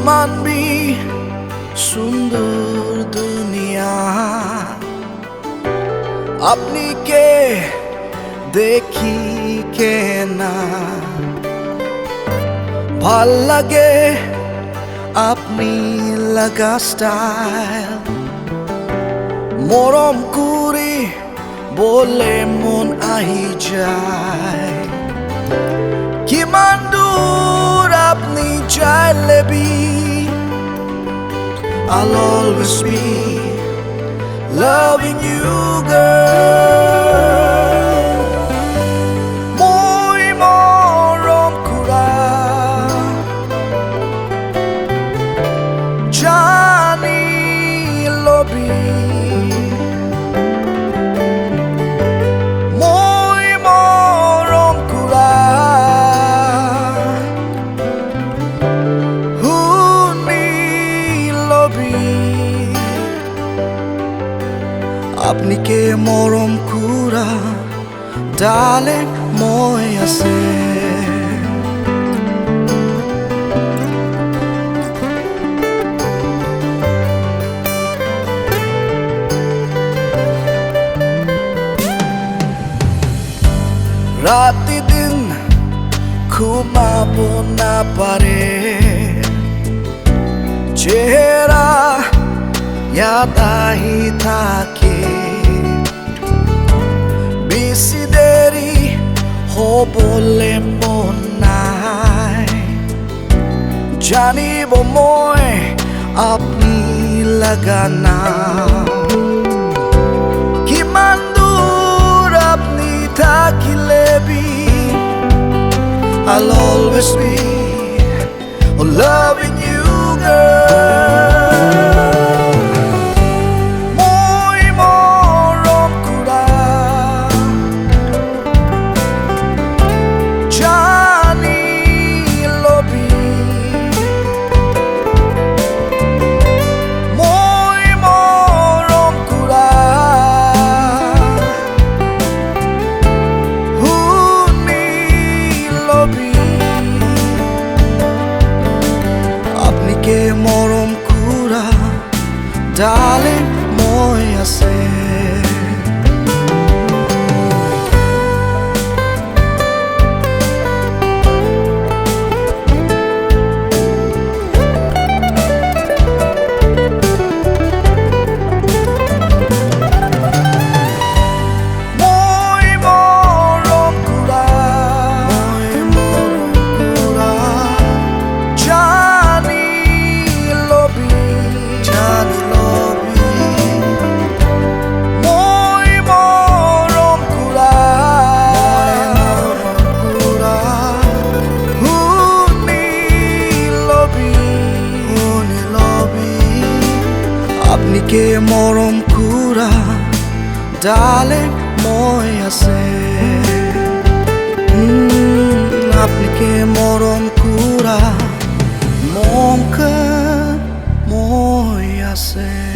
Manbi সুন্দর দুনিয়া আপনি কে দেখি কে না ভাল লাগে আপনি লাগা স্টাইল মরম করি বলে মন আহি যায় কিমান দূর আপনি চাইলে B I'll always be loving you, girl. Moi morom kura, jani lobi. Moi morom kura. আপনি কে মরম কুরা ডার্লিং মই আছে রাতি দিন ঘুমাবো না পারে চেহারা याद आही থাকে বেশি দেরি হবলে মন নাই জানিব মই আপনি লাগা না কিমান দূর আপনি থাকিলে বি I'll always be loving you, girl. কে মরম কুরা ডার্লিং মই আছে আপনি কে মরম কুরা ডার্লিং মই আছে আপনি কে মরম কুরা মমকে মই আছে